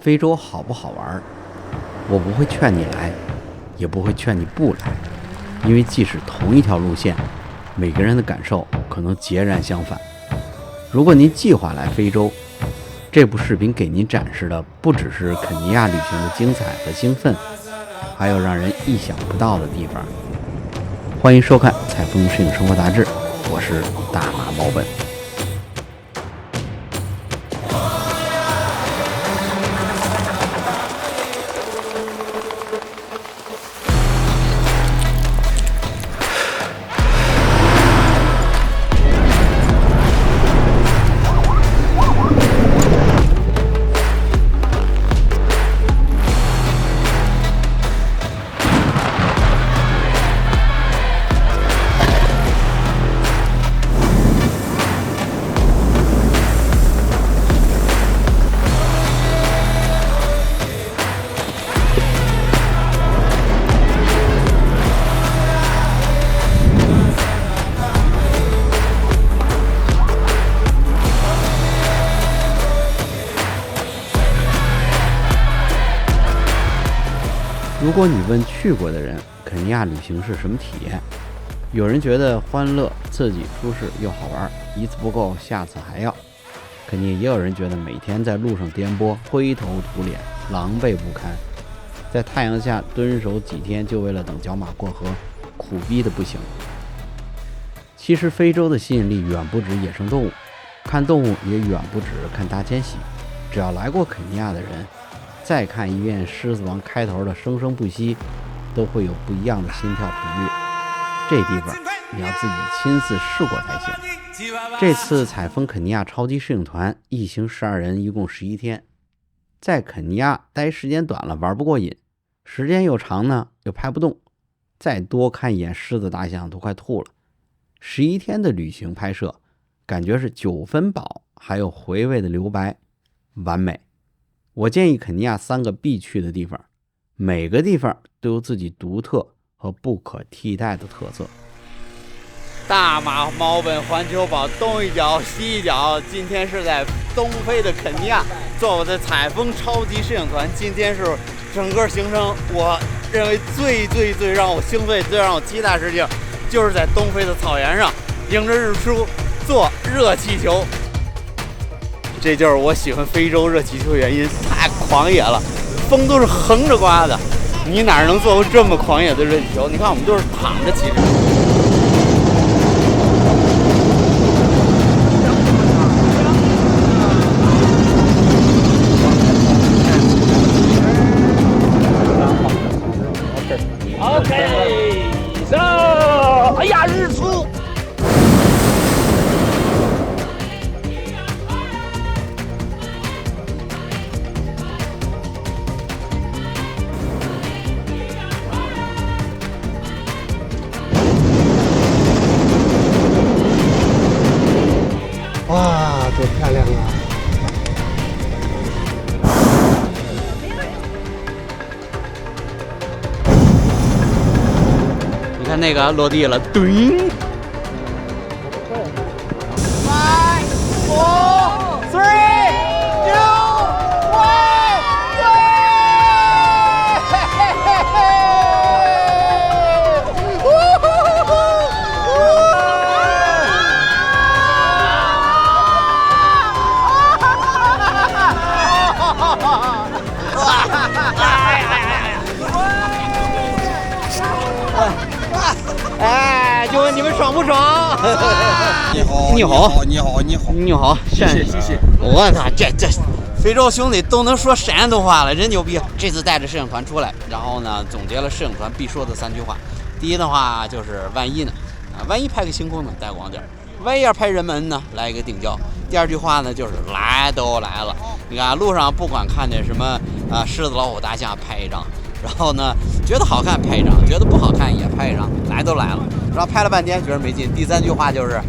非洲好不好玩？我不会劝你来，也不会劝你不来，因为即使同一条路线，每个人的感受可能截然相反。如果您计划来非洲，这部视频给您展示的不只是肯尼亚旅行的精彩和兴奋，还有让人意想不到的地方。欢迎收看《采风摄影生活杂志》，我是大马猫本。如果你问去过的人肯尼亚旅行是什么体验，有人觉得欢乐、刺激、舒适又好玩，一次不够下次还要。肯定也有人觉得每天在路上颠簸，灰头土脸，狼狈不堪，在太阳下蹲守几天就为了等角马过河，苦逼的不行。其实非洲的吸引力远不止野生动物，看动物也远不止看大迁徙。只要来过肯尼亚的人，再看一遍《狮子王》开头的生生不息，都会有不一样的心跳频率。这地方你要自己亲自试过才行。这次采风肯尼亚超级摄影团一行12人，一共11天。在肯尼亚待时间短了玩不过瘾，时间又长呢又拍不动，再多看一眼狮子大象都快吐了。11天的旅行拍摄，感觉是9分饱，还有回味的留白，完美。我建议肯尼亚3个必去的地方，每个地方都有自己独特和不可替代的特色。大马猫本环球堡东一角西一角，今天是在东非的肯尼亚做我的采风超级摄影团。今天是整个行程我认为最让我兴奋、最让我期待的事情，就是在东非的草原上迎着日出坐热气球。这就是我喜欢非洲热气球原因，太狂野了，风都是横着刮的，你哪能做过这么狂野的热气球？你看我们都是躺着，其实。OK， 走！哎呀，日出！哇，多漂亮啊！你看那个落地了，咚！ 5、4、3、2、哎，就问你们爽不爽？你好，你好，你好，你好，你好，谢谢。我操，这非洲兄弟都能说山东话了，真牛逼！这次带着摄影团出来，然后呢，总结了摄影团必说的3句话。第一的话就是万一呢，万一拍个星空呢，带广点；万一要拍人们呢，来一个顶焦。第2句话呢，就是来都来了，你看路上不管看见什么狮子、老虎、大象，拍一张。然后呢，觉得好看拍一张，觉得不好看也拍一张，来都来了。然后拍了半天觉得没劲。第3句话就是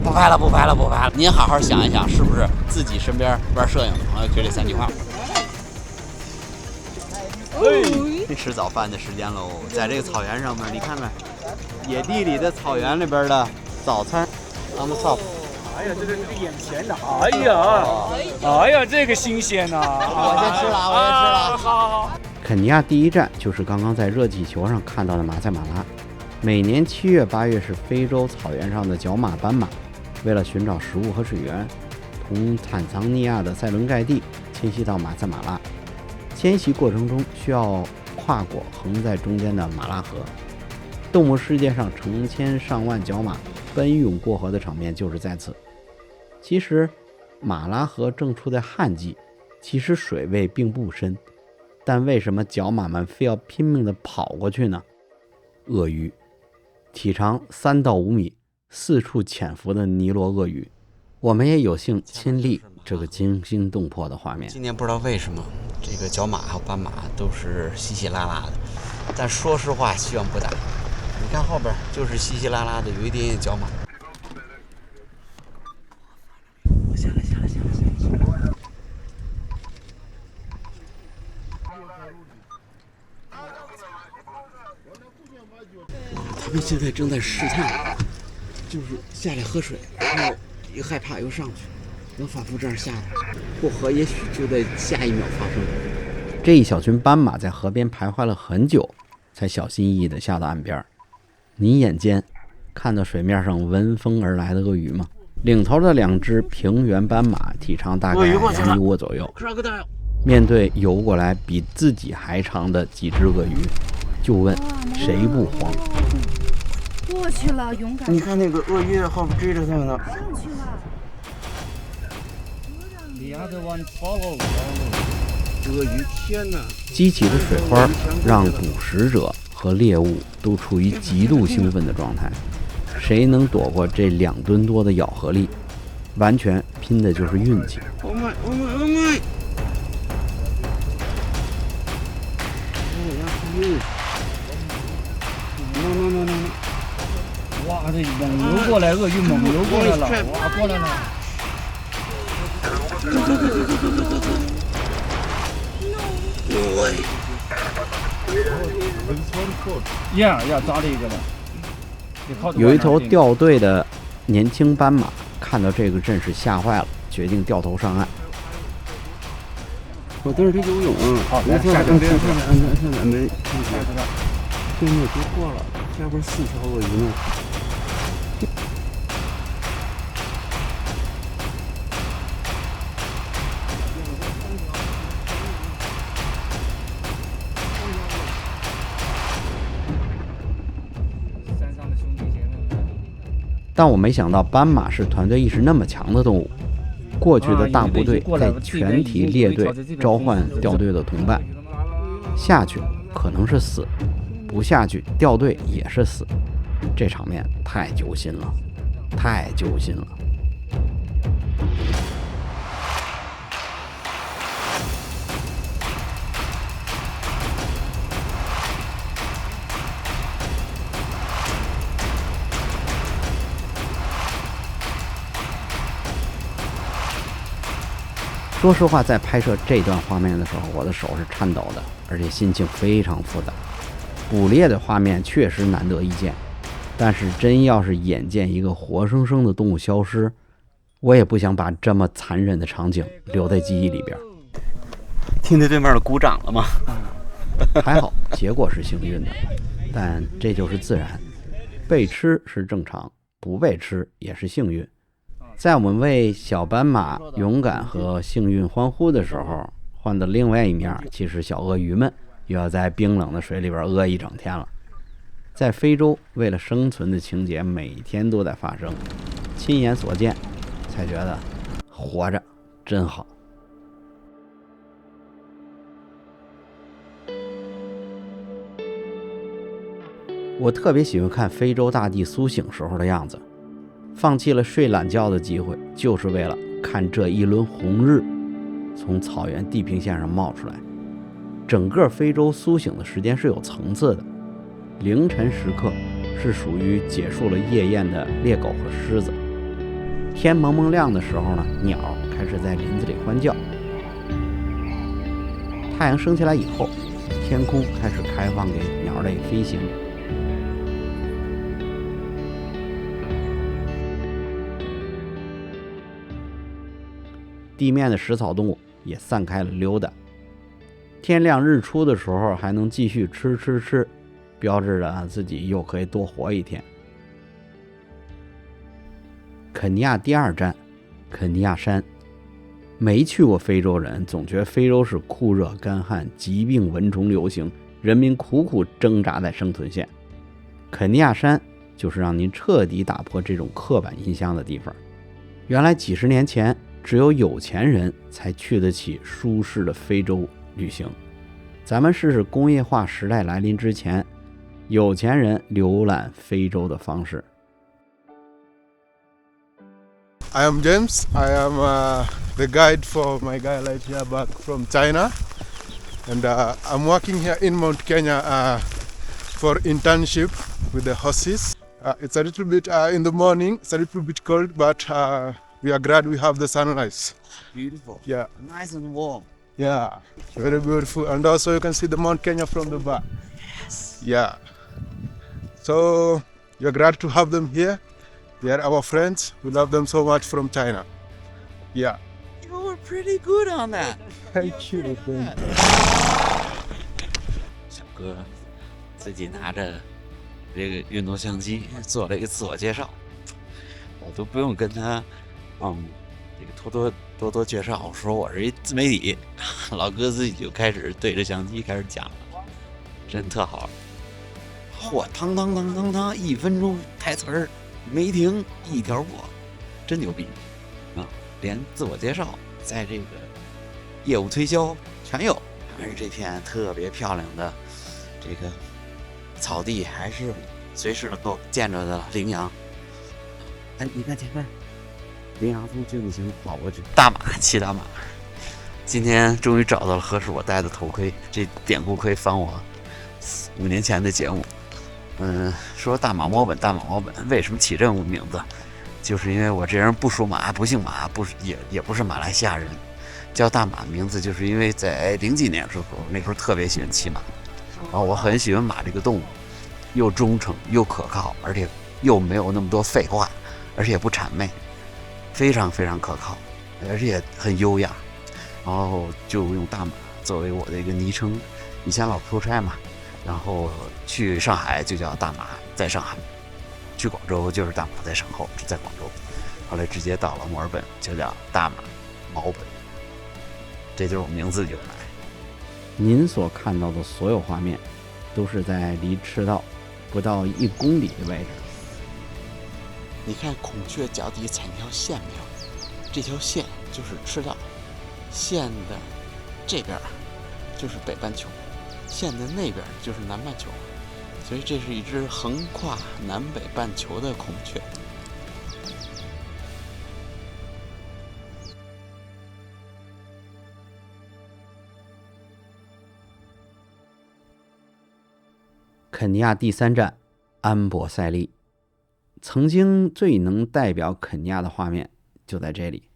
不拍了。您好好想一想，是不是自己身边玩摄影的朋友就这3句话。吃早饭的时间喽，在这个草原上面，你看看野地里的草原里边的早餐 ，on the top，哎呀，这个眼前的，哎呀，这个新鲜呐！我先吃了，我先吃了。好。肯尼亚第一站就是刚刚在热气球上看到的马赛马拉。每年7月、8月是非洲草原上的角马斑马，为了寻找食物和水源，从坦桑尼亚的塞伦盖蒂迁徙到马赛马拉。迁徙过程中需要跨过横在中间的马拉河。动物世界上成千上万角马奔涌过河的场面就是在此。其实马拉河正处在旱季，其实水位并不深，但为什么角马们非要拼命地跑过去呢？鳄鱼，体长3到5米，四处潜伏的尼罗鳄鱼，我们也有幸亲历这个惊心动魄的画面。今年不知道为什么这个角马还有斑马都是稀稀拉拉的，但说实话希望不大。你看后边就是稀稀拉拉的，有一点点角马。下来。他们现在正在试探，就是下来喝水，然后一害怕又上去，能反复这样下来，过河也许就在下一秒发生。这一小群斑马在河边徘徊了很久，才小心翼翼地下到岸边。你眼尖看到水面上闻风而来的鳄鱼吗？领头的2只平原斑马体长大概2.5米左右，面对游过来比自己还长的几只鳄鱼，就问谁不慌。过去了，勇敢。你看那个鳄鱼在后边追着他们呢。上去了。鳄鱼，天哪！激起的水花让捕食者和猎物都处于极度兴奋的状态，谁能躲过这2吨多的咬合力，完全拼的就是运气。Oh my！ 哇，这猛游过来，鳄鱼猛游过来了，哇，过来了！呀，抓了一个了。有一头掉队的年轻斑马看到这个阵势吓坏了，决定掉头上岸。我带着它游泳啊！好，来，下边别上来，没，对面别过了，下边4条鳄鱼呢。但我没想到斑马是团队意识那么强的动物。过去的大部队在全体列队召唤掉队的同伴，下去可能是死，不下去掉队也是死。这场面太揪心了，太揪心了。说实话，在拍摄这段画面的时候，我的手是颤抖的，而且心情非常复杂。捕猎的画面确实难得一见，但是真要是眼见一个活生生的动物消失，我也不想把这么残忍的场景留在记忆里边。听见对面的鼓掌了吗？还好，结果是幸运的，但这就是自然，被吃是正常，不被吃也是幸运。在我们为小斑马勇敢和幸运欢呼的时候，换到另外一面，其实小鳄鱼们又要在冰冷的水里边饿一整天了。在非洲，为了生存的情节每天都在发生，亲眼所见，才觉得活着真好。我特别喜欢看非洲大地苏醒时候的样子，放弃了睡懒觉的机会，就是为了看这一轮红日从草原地平线上冒出来。整个非洲苏醒的时间是有层次的，凌晨时刻是属于结束了夜宴的猎狗和狮子，天蒙蒙亮的时候呢，鸟开始在林子里欢叫。太阳升起来以后，天空开始开放给鸟类飞行。地面的食草动物也散开了溜达。天亮日出的时候还能继续吃，标志着自己又可以多活一天。肯尼亚第2站，肯尼亚山。没去过非洲人总觉得非洲是酷热干旱、疾病蚊虫流行，人民苦苦挣扎在生存线。肯尼亚山就是让您彻底打破这种刻板印象的地方。原来几十年前只有有钱人才去得起舒适的非洲旅行。咱们试试工业化时代来临之前，有钱人浏览非洲的方式。I am James. I am the guide for my guy right here back from China. And I'm working here in Mount Kenya for internship with the horses. It's a little bit in the morning, it's a little bit cold, but we are glad we have the sunrise. Beautiful. Yeah. Nice and warm. Yeah, very beautiful. And also you can see the Mount Kenya from the back. Yes. Yeah. So you're glad to have them here. They are our friends. We love them so much from China. Yeah. You were pretty good on that. Thank you. 小哥自己拿着这个运动相机做了一个自我介绍，我都不用跟他这个多多介绍，说我是一自媒体，老哥自己就开始对着相机开始讲了，真特好。嚯，当1分钟台词儿没停一条过，真牛逼啊！连自我介绍在这个业务推销全有，还是这片特别漂亮的这个草地，还是随时能够见着的羚羊。哎，你看前面羚羊从镜行跑过去，大马骑大马。今天终于找到了合适我戴的头盔，这典故可以翻我5年前的节目。说大马猫本，为什么起这种名字？就是因为我这人不属马，不姓马，也不是马来西亚人，叫大马名字，就是因为在00几年的时候，那时候特别喜欢骑马，然后我很喜欢马这个动物，又忠诚又可靠，而且又没有那么多废话，而且也不谄媚，非常非常可靠，而且也很优雅，然后就用大马作为我的一个昵称。以前老出差嘛，然后去上海就叫大马在上海，去广州就是大马在上后，在广州，后来直接到了墨尔本就叫大马毛本，这就是我名字的由来。您所看到的所有画面都是在离赤道不到1公里的位置。你看孔雀脚底踩那条线没有？这条线就是赤道，线的这边就是北半球，线的那边就是南半球，所以这是一只横跨南北半球的孔雀。肯尼亚第3站，安博塞利。曾经最能代表肯尼亚的画面就在这里，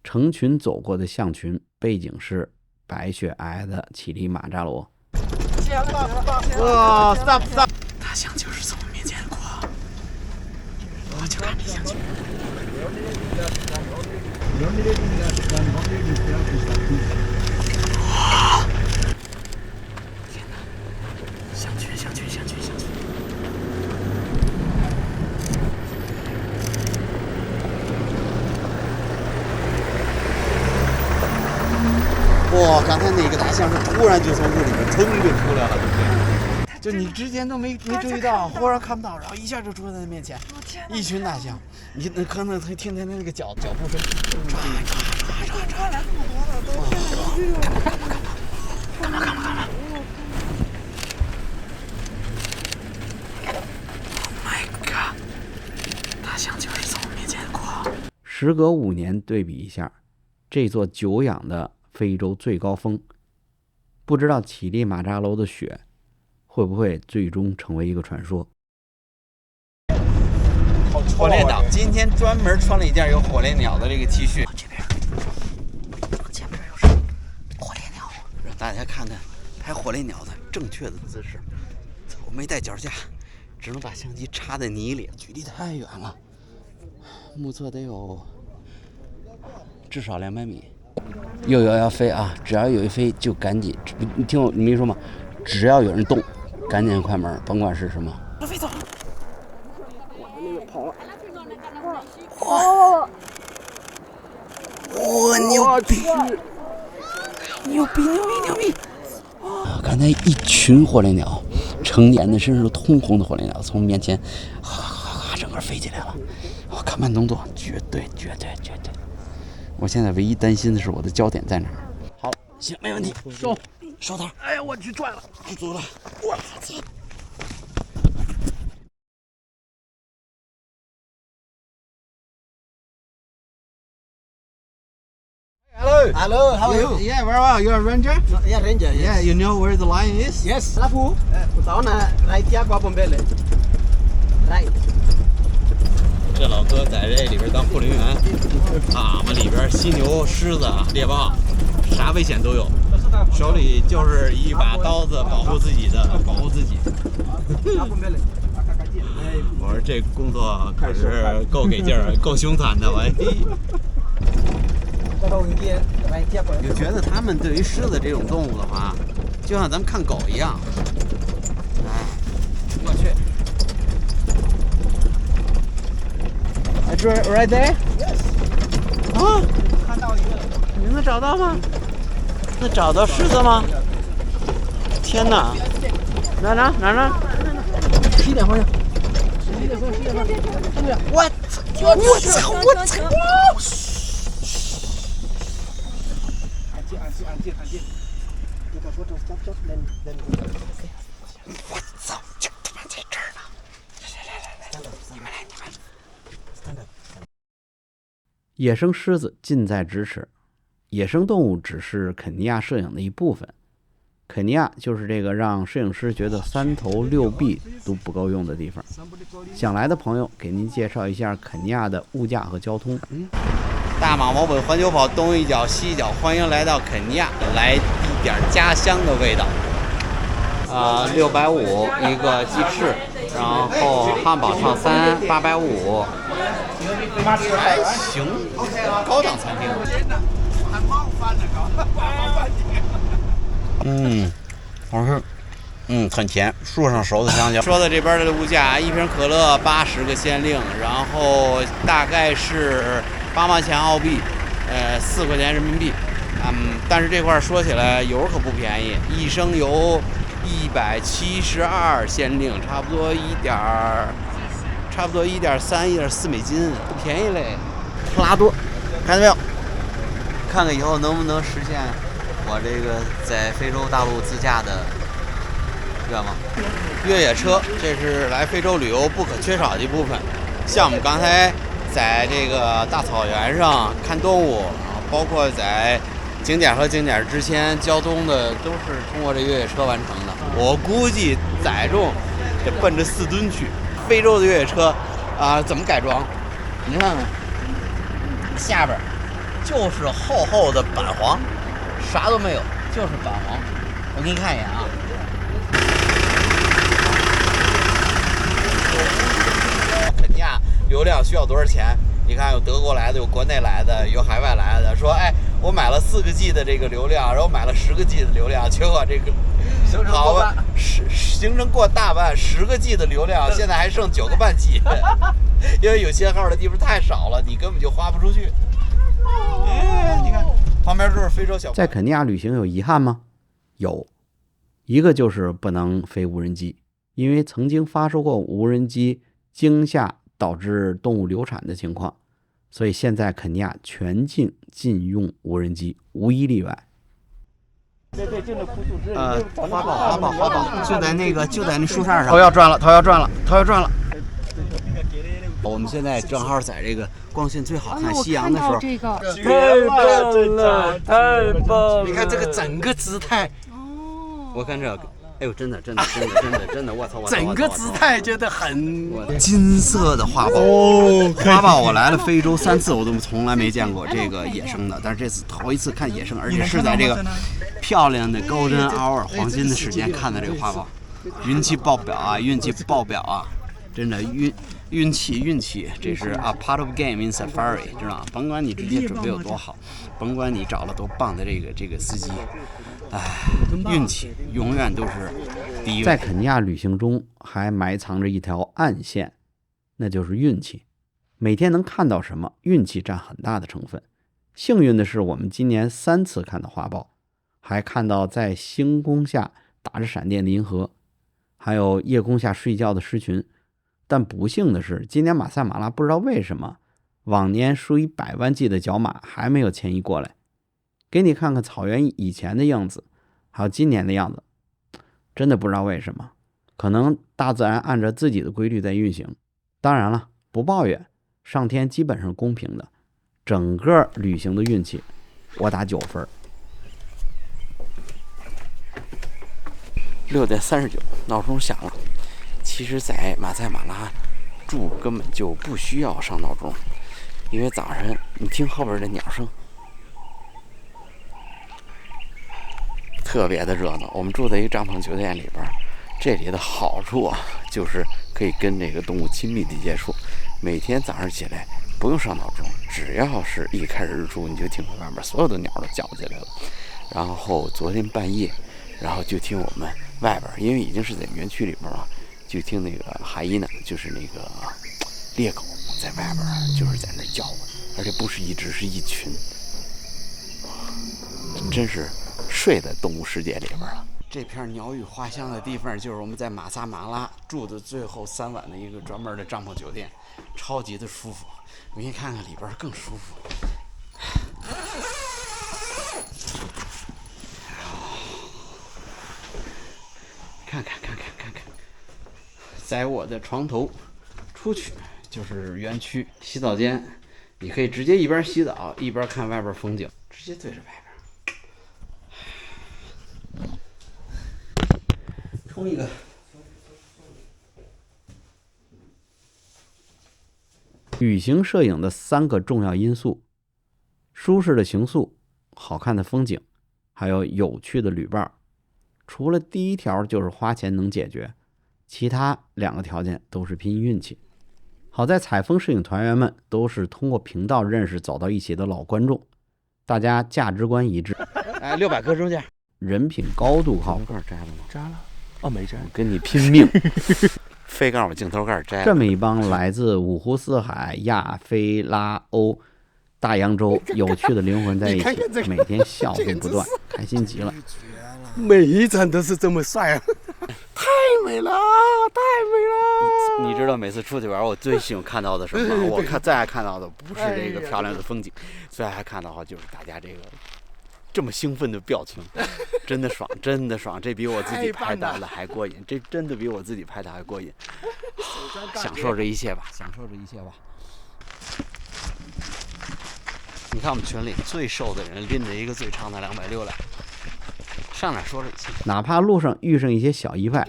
成群走过的象群，背景是白雪皑皑的乞力马扎罗。哇，stop！ 大象就是从我面前过，我就看这象群。天哪！象群！哇，刚才那个大象是突然就从这里面噌就出来了，就你之前都没注意到，忽然看不到，然后一下就出现在面前，一群大象，你可能听见那个脚步声，过来这么多了，都现在都有。干嘛 ？Oh my god！ 大象就是从我面前过。时隔5年对比一下，这座久仰的非洲最高峰，不知道乞力马扎罗的雪会不会最终成为一个传说。火烈鸟，今天专门穿了一件有火烈鸟的这个 T 恤。这边，前面又是火烈鸟，让大家看看拍火烈鸟的正确的姿势。我没带脚架，只能把相机插在泥里，距离太远了，目测得有至少200米。又要飞啊！只要有一飞就赶紧，你听我没说吗？只要有人动，赶紧快门，甭管是什么。飞走了！哇，牛逼！牛逼！刚才一群火烈鸟，成年的甚至通红的火烈鸟从面前，整个飞起来了。我看慢动作，绝对。我现在唯一担心的是我的焦点在哪儿。好，行，没问题，收头。哎呀，我去转了，足了，我操！ Hello, how are you? Yeah, very well. You're a ranger? Yeah, ranger. Yes. Yeah, you know where the lion is? Yes. Lapu. Utaona right here kwa hapo mbele. Right. 这老哥在这里边当护林员，俺们里边犀牛、狮子、猎豹，啥危险都有，手里就是一把刀子保护自己。我说这工作可是够给劲儿，够凶残的，喂。就觉得他们对于狮子这种动物的话，就像咱们看狗一样。哎，我去。 Right there? Yes. 啊，看到一个。你能找到吗？能找到狮子吗？天哪！哪？西点方向。我操！安静。我操！就他妈在这儿呢！来，你们来。 野生狮子近在咫尺，野生动物只是肯尼亚摄影的一部分。肯尼亚就是这个让摄影师觉得3头6臂都不够用的地方。想来的朋友给您介绍一下肯尼亚的物价和交通。大马毛本环球跑东一脚西一脚，欢迎来到肯尼亚，来一点家乡的味道。650一个鸡翅，然后汉堡套餐850。 还行，高档餐厅。好吃，很甜，树上熟的香蕉。说到这边的物价，一瓶可乐80个先令，然后大概是8毛钱澳币，4块钱人民币。但是这块说起来油可不便宜，一升油172先令，差不多1.3、1.4美金，不便宜嘞。普拉多，看到没有？看看以后能不能实现我这个在非洲大陆自驾的愿望。越野车，这是来非洲旅游不可缺少的一部分。像我们刚才在这个大草原上看动物，包括在景点和景点之间交通的，都是通过这越野车完成的。我估计载重得奔着4吨去。 非洲的越野车怎么改装？你看看，下边就是厚厚的板黄，啥都没有，就是板黄。我给你看一眼啊。肯尼亚流量需要多少钱？你看，有德国来的，有国内来的，有海外来的，说哎，我买了4个 G 的这个流量，然后买了10个 G 的流量，结果这个。 好吧，行程过大半，10个 G 的流量，现在还剩9个半 G， 因为有些号的地方太少了，你根本就花不出去。你看旁边都是非洲小。在肯尼亚旅行有遗憾吗？有，一个就是不能飞无人机，因为曾经发生过无人机惊吓导致动物流产的情况，所以现在肯尼亚全境禁用无人机，无一例外。 花豹，就在那树杈上。头要转了。我们现在正好在这个光线最好看夕阳的时候。这个太棒了！你看这个整个姿态。我看这个，哎呦，真的，我操！整个姿态觉得很金色的花豹。花豹，我来了非洲3次，我都从来没见过这个野生的，但是这次头一次看野生，而且是在这个漂亮的 Golden Hour 黄金的时间看的这个花豹，运气爆表啊！真的运气，这是a part of game in safari， 知道吗？甭管你这些准备有多好，甭管你找了多棒的这个司机，运气永远都是第一位。在肯尼亚旅行中还埋藏着一条暗线，那就是运气。每天能看到什么，运气占很大的成分。幸运的是，我们今年3次看到花豹，还看到在星空下打着闪电的银河，还有夜空下睡觉的狮群。但不幸的是，今年马赛马拉不知道为什么，往年数以百万计的角马还没有迁移过来。给你看看草原以前的样子，还有今年的样子，真的不知道为什么。可能大自然按照自己的规律在运行。当然了，不抱怨，上天基本上公平的。整个旅行的运气，我打9分。6点39，闹钟响了。其实，在马赛马拉住根本就不需要上闹钟，因为早上你听后边的鸟声，特别的热闹。我们住在一个帐篷酒店里边，这里的好处啊，就是可以跟这个动物亲密的接触。每天早上起来不用上闹钟，只要是一开始日出，你就听外面所有的鸟都叫起来了。然后昨天半夜，然后就听我们外边，因为已经是在园区里边了，就听那个哈伊呢，就是那个猎狗在外边，就是在那叫，而且不是一只，是一群，真是睡在动物世界里边了。这片鸟语花香的地方，就是我们在马萨马拉住的最后3晚的一个专门的帐篷酒店，超级的舒服。我给你看看里边更舒服。看看，在我的床头出去就是园区洗澡间，你可以直接一边洗澡一边看外边风景，直接对着外边。冲一个。旅行摄影的3个重要因素：舒适的行宿、好看的风景，还有有趣的旅伴。除了第一条就是花钱能解决，其他2个条件都是拼运气。好在采风摄影团员们都是通过频道认识走到一起的老观众，大家价值观一致。哎，600棵中间，人品高度靠谱。头盖摘了吗？摘了，哦，没摘。我跟你拼命，非告诉我镜头盖摘。这么一帮来自五湖四海、亚非拉欧、大洋洲有趣的灵魂在一起，每天笑声不断，开心极了。每一场都是这么帅啊！太美了，太美了！你知道每次出去玩，我最喜欢看到的什么？我最爱看到的不是这个漂亮的风景，最爱看到的就是大家这个这么兴奋的表情，真的爽，真的爽！这比我自己拍的还过瘾，这真的比我自己拍的还过瘾。享受这一切吧，享受这一切吧。你看我们群里最瘦的人拎着一个最长的260来。上哪说这些？哪怕路上遇上一些小意外，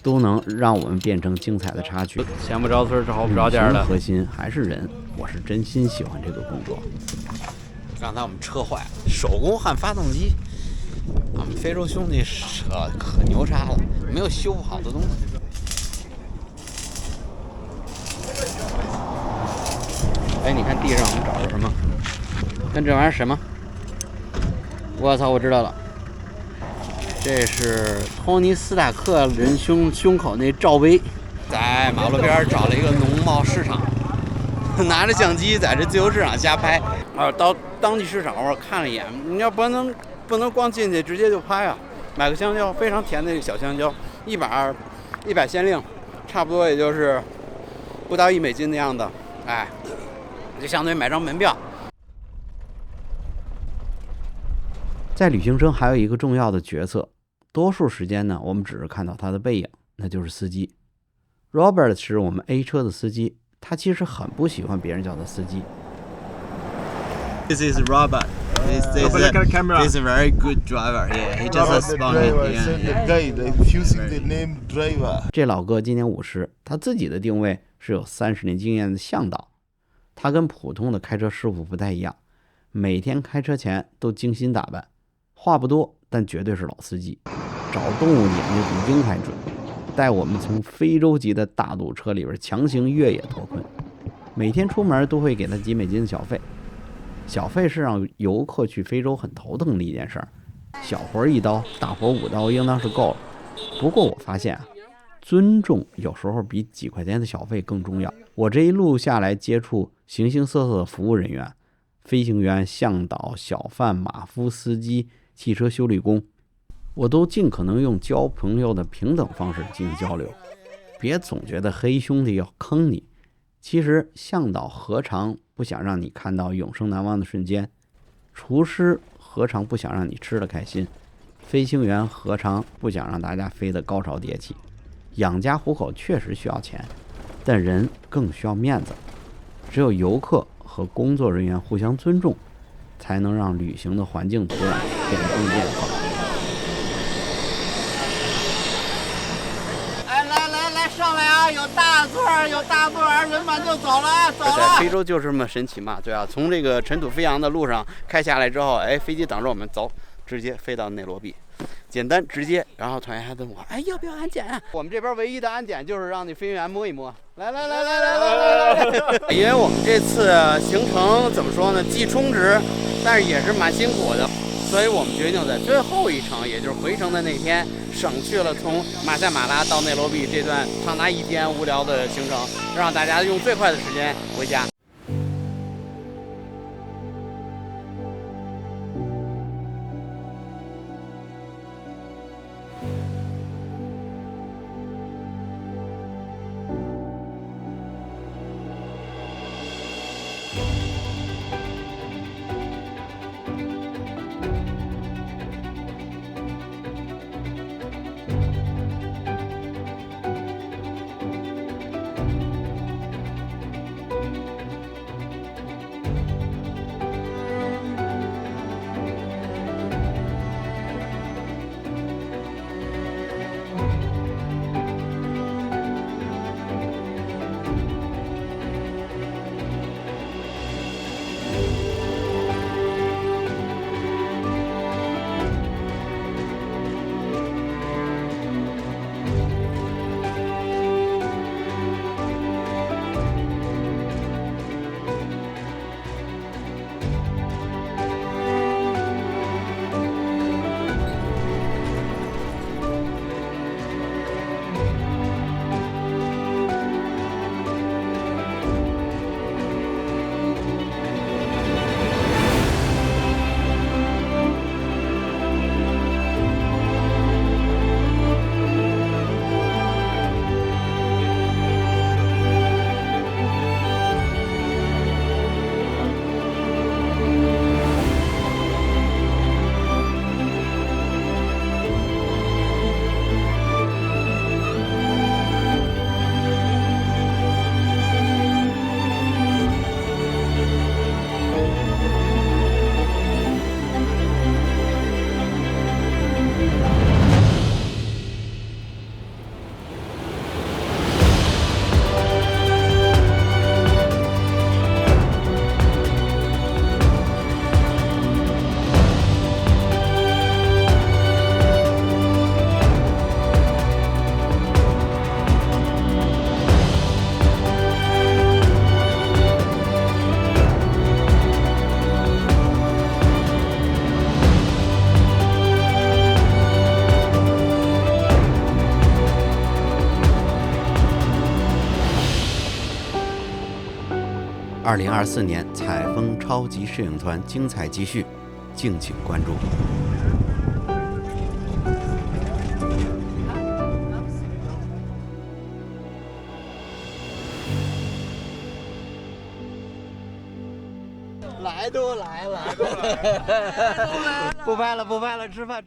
都能让我们变成精彩的插曲。前不着村后不着店的，核心还是人。我是真心喜欢这个工作。刚才我们车坏了，手工焊发动机，我们非洲兄弟可牛叉了，没有修不好的东西。哎，你看地上我们找着什么？看这玩意儿什么？我操，我知道了。这是托尼·斯塔克人胸口那罩杯，在马路边找了一个农贸市场，拿着相机在这自由市场瞎拍。到当地市场我看了一眼，你要不能光进去直接就拍啊！买个香蕉，非常甜的一个小香蕉，100先令，差不多也就是不到$1的样子，哎，就相当于买张门票。在旅行中还有一个重要的角色，多数时间呢，我们只是看到他的背影，那就是司机。Robert 是我们 A 车的司机，他其实很不喜欢别人叫他司机。This is Robert. He's a very good driver. Yeah, he just responded. The guy refusing the name driver. 这老哥今年50，他自己的定位是有30年经验的向导。他跟普通的开车师傅不太一样，每天开车前都精心打扮。话不多，但绝对是老司机，找动物眼睛比鹰还准。带我们从非洲籍的大堵车里边强行越野脱困，每天出门都会给他几美金的小费。小费是让游客去非洲很头疼的一件事儿，小活1刀，大活5刀应当是够了。不过我发现啊，尊重有时候比几块钱的小费更重要。我这一路下来接触形形色色的服务人员，飞行员、向导、小贩、马夫、司机、汽车修理工，我都尽可能用交朋友的平等方式进行交流，别总觉得黑兄弟要坑你。其实向导何尝不想让你看到永生难忘的瞬间，厨师何尝不想让你吃得开心，飞行员何尝不想让大家飞得高潮迭起。养家糊口确实需要钱，但人更需要面子。只有游客和工作人员互相尊重，才能让旅行的环境土壤变得更健康。来，上来啊！有大座，有大座，人满就走了，走了。在非洲就是这么神奇嘛，对啊，从这个尘土飞扬的路上开下来之后，飞机等着我们走，直接飞到内罗毕，简单直接。然后团员还问我，要不要安检啊？我们这边唯一的安检就是让那飞行员摸一摸。来，因为我们这次行程怎么说呢，既充实，但是也是蛮辛苦的。所以我们决定在最后一程，也就是回程的那天，省去了从马赛马拉到内罗毕这段长达1天无聊的行程，让大家用最快的时间回家。2024年采风超级摄影团精彩继续，敬请关注。来都来了，不拍了，吃饭。